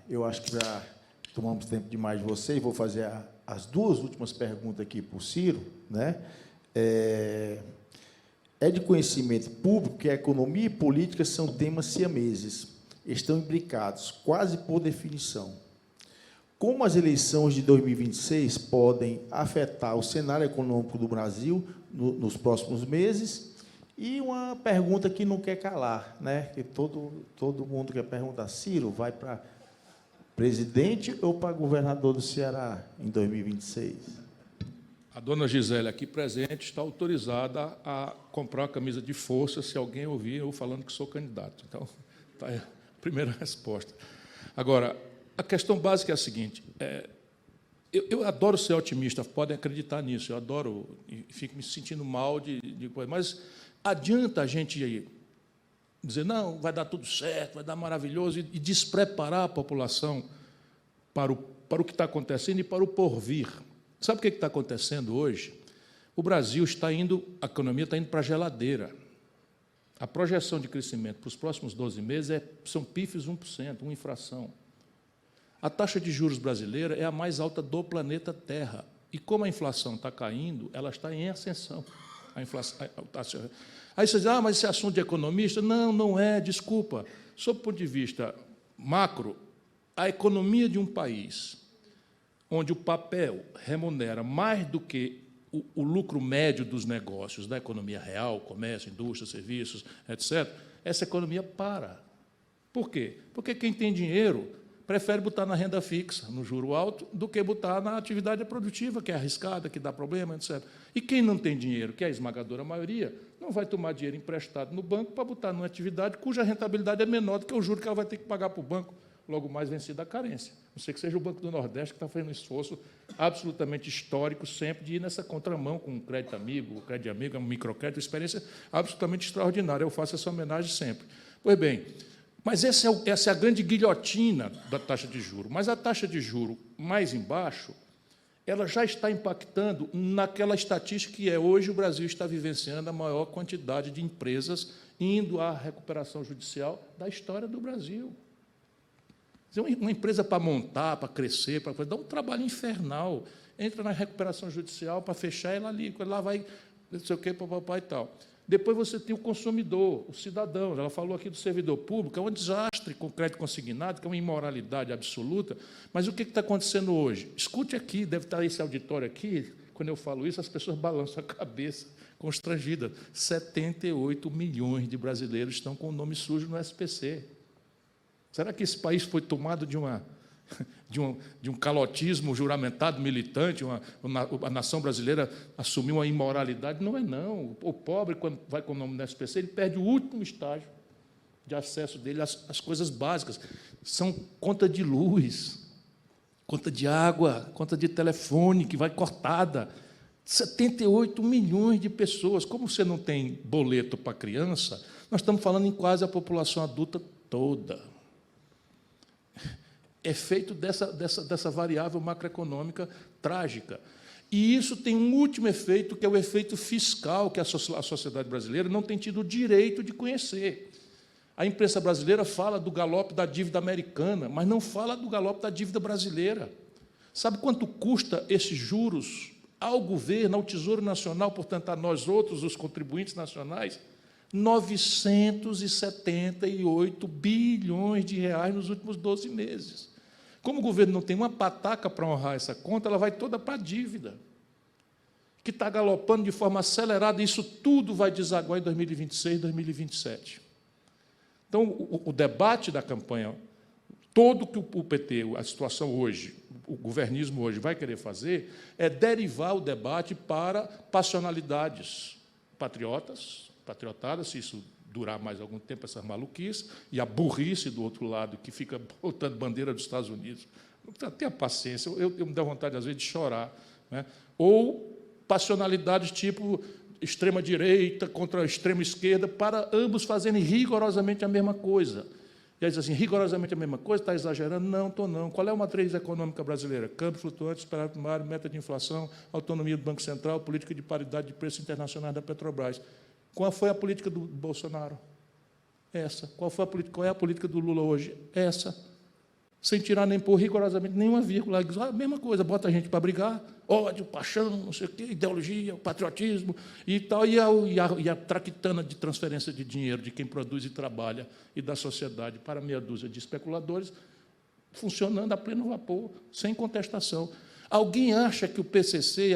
Eu acho que já tomamos tempo demais de você e vou fazer as 2 últimas perguntas aqui para o Ciro, né? É de conhecimento público que a economia e política são temas siameses, estão imbricados, quase por definição. Como as eleições de 2026 podem afetar o cenário econômico do Brasil nos próximos meses? E uma pergunta que não quer calar, né? Que todo mundo quer perguntar: Ciro, vai para presidente ou para governador do Ceará em 2026? A dona Gisele, aqui presente, está autorizada a comprar a camisa de força se alguém ouvir eu falando que sou candidato. Então, está aí a primeira resposta. Agora, a questão básica é a seguinte: eu adoro ser otimista, podem acreditar nisso, eu adoro, e fico me sentindo mal de coisa, mas adianta a gente dizer, não, vai dar tudo certo, vai dar maravilhoso, e despreparar a população para o que está acontecendo e para o porvir. Sabe o que está acontecendo hoje? O Brasil está indo, a economia está indo para a geladeira. A projeção de crescimento para os próximos 12 meses são pífios 1%, uma infração. A taxa de juros brasileira é a mais alta do planeta Terra. E como a inflação está caindo, ela está em ascensão. A inflação, aí você diz, mas esse é assunto de economista? Não, não é, desculpa. Sob o ponto de vista macro, a economia de um país onde o papel remunera mais do que o lucro médio dos negócios, da economia real, comércio, indústria, serviços, etc., essa economia para. Por quê? Porque quem tem dinheiro prefere botar na renda fixa, no juro alto, do que botar na atividade produtiva, que é arriscada, que dá problema, etc. E quem não tem dinheiro, que é a esmagadora maioria, não vai tomar dinheiro emprestado no banco para botar numa atividade cuja rentabilidade é menor do que o juro que ela vai ter que pagar para o banco, logo mais vencida a carência. Não sei que seja o Banco do Nordeste que está fazendo um esforço absolutamente histórico sempre de ir nessa contramão com o crédito amigo, um microcrédito, uma experiência absolutamente extraordinária. Eu faço essa homenagem sempre. Pois bem, mas essa é a grande guilhotina da taxa de juros. Mas a taxa de juros mais embaixo, ela já está impactando naquela estatística que é hoje o Brasil está vivenciando a maior quantidade de empresas indo à recuperação judicial da história do Brasil. Uma empresa para montar, para crescer, para dá um trabalho infernal. Entra na recuperação judicial para fechar ela ali, lá vai, não sei o quê, papai e tal. Depois você tem o consumidor, o cidadão. Ela falou aqui do servidor público, é um desastre com crédito consignado, que é uma imoralidade absoluta. Mas o que está acontecendo hoje? Escute aqui, deve estar esse auditório aqui, quando eu falo isso, as pessoas balançam a cabeça, constrangidas. 78 milhões de brasileiros estão com o nome sujo no SPC. Será que esse país foi tomado de um calotismo juramentado, militante? A nação brasileira assumiu uma imoralidade? Não é, não. O pobre, quando vai com o nome do SPC, ele perde o último estágio de acesso dele às coisas básicas. São conta de luz, conta de água, conta de telefone, que vai cortada. 78 milhões de pessoas. Como você não tem boleto para criança, nós estamos falando em quase a população adulta toda. É feito dessa variável macroeconômica trágica. E isso tem um último efeito, que é o efeito fiscal, que a sociedade brasileira não tem tido o direito de conhecer. A imprensa brasileira fala do galope da dívida americana, mas não fala do galope da dívida brasileira. Sabe quanto custa esses juros ao governo, ao Tesouro Nacional, portanto, a nós outros, os contribuintes nacionais? 978 bilhões de reais nos últimos 12 meses. Como o governo não tem uma pataca para honrar essa conta, ela vai toda para a dívida, que está galopando de forma acelerada, e isso tudo vai desaguar em 2026, 2027. Então, o debate da campanha, todo que o PT, a situação hoje, o governismo hoje vai querer fazer, é derivar o debate para passionalidades patriotadas, se isso durar mais algum tempo, essas maluquices, e a burrice do outro lado, que fica botando bandeira dos Estados Unidos. Tenha paciência, eu me dá vontade, às vezes, de chorar. Né? Ou passionalidades tipo extrema-direita contra a extrema-esquerda, para ambos fazerem rigorosamente a mesma coisa. E aí diz assim, rigorosamente a mesma coisa, está exagerando? Não, estou não. Qual é a matriz econômica brasileira? Câmbio flutuante, superávit primário, meta de inflação, autonomia do Banco Central, política de paridade de preços internacionais da Petrobras. Qual foi a política do Bolsonaro? Essa. Qual é a política do Lula hoje? Essa. Sem tirar nem pôr rigorosamente nenhuma vírgula. A mesma coisa, bota a gente para brigar, ódio, paixão, não sei o quê, ideologia, patriotismo e tal, e a traquitana de transferência de dinheiro de quem produz e trabalha e da sociedade para meia dúzia de especuladores, funcionando a pleno vapor, sem contestação. Alguém acha que o PCC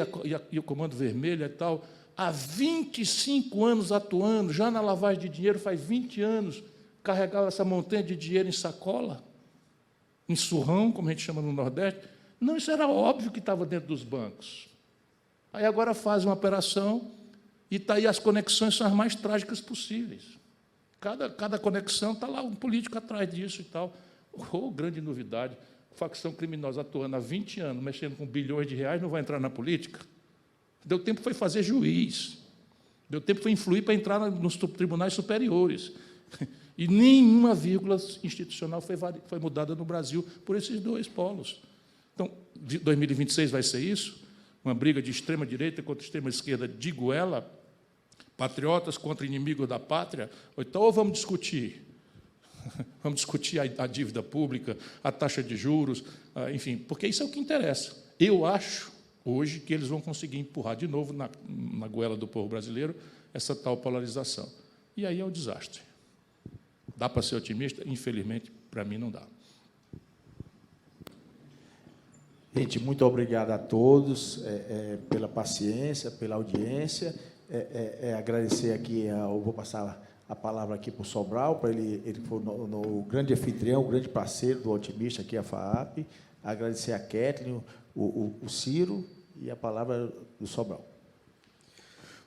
e o Comando Vermelho e tal, há 25 anos atuando, já na lavagem de dinheiro, faz 20 anos, carregava essa montanha de dinheiro em sacola, em surrão, como a gente chama no Nordeste? Não, isso era óbvio que estava dentro dos bancos. Aí agora faz uma operação e está aí, as conexões são as mais trágicas possíveis. Cada conexão está lá um político atrás disso e tal. Oh, grande novidade, facção criminosa atuando há 20 anos, mexendo com bilhões de reais, não vai entrar na política? Deu tempo foi fazer juiz, deu tempo foi influir para entrar nos tribunais superiores. E nenhuma vírgula institucional foi mudada no Brasil por esses dois polos. Então, 2026 vai ser isso? Uma briga de extrema-direita contra extrema-esquerda de goela, patriotas contra inimigos da pátria? Ou vamos discutir? Vamos discutir a dívida pública, a taxa de juros, enfim, porque isso é o que interessa. Eu acho, hoje, que eles vão conseguir empurrar de novo na goela do povo brasileiro essa tal polarização. E aí é um desastre. Dá para ser otimista? Infelizmente, para mim, não dá. Gente, muito obrigado a todos pela paciência, pela audiência. Agradecer aqui, eu vou passar a palavra aqui para o Sobral, para ele foi o grande anfitrião, o grande parceiro do Otimista, aqui a FAAP. Agradecer a Kathleen, o Ciro, e a palavra do Sobral.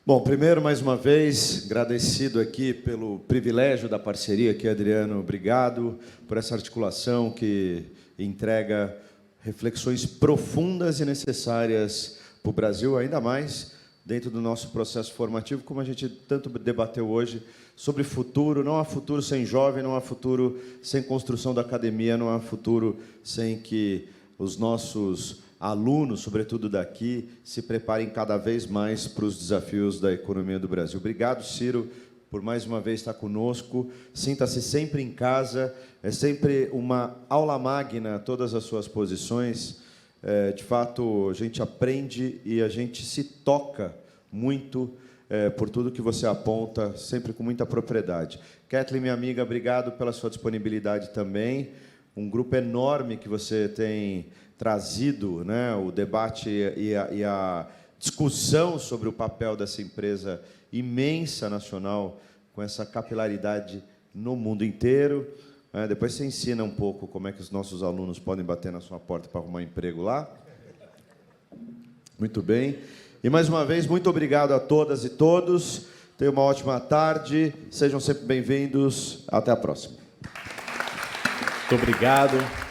Bom, primeiro, mais uma vez, agradecido aqui pelo privilégio da parceria aqui, Adriano, obrigado por essa articulação que entrega reflexões profundas e necessárias para o Brasil, ainda mais dentro do nosso processo formativo, como a gente tanto debateu hoje, sobre futuro. Não há futuro sem jovem, não há futuro sem construção da academia, não há futuro sem que os nossos alunos, sobretudo daqui, se preparem cada vez mais para os desafios da economia do Brasil. Obrigado, Ciro, por mais uma vez estar conosco. Sinta-se sempre em casa, é sempre uma aula magna todas as suas posições. De fato, a gente aprende e a gente se toca muito por tudo que você aponta, sempre com muita propriedade. Kathleen, minha amiga, obrigado pela sua disponibilidade também. Um grupo enorme que você tem trazido, né, o debate e a discussão sobre o papel dessa empresa imensa nacional, com essa capilaridade no mundo inteiro. Depois você ensina um pouco como é que os nossos alunos podem bater na sua porta para arrumar emprego lá. Muito bem. E, mais uma vez, muito obrigado a todas e todos. Tenham uma ótima tarde. Sejam sempre bem-vindos. Até a próxima. Muito obrigado.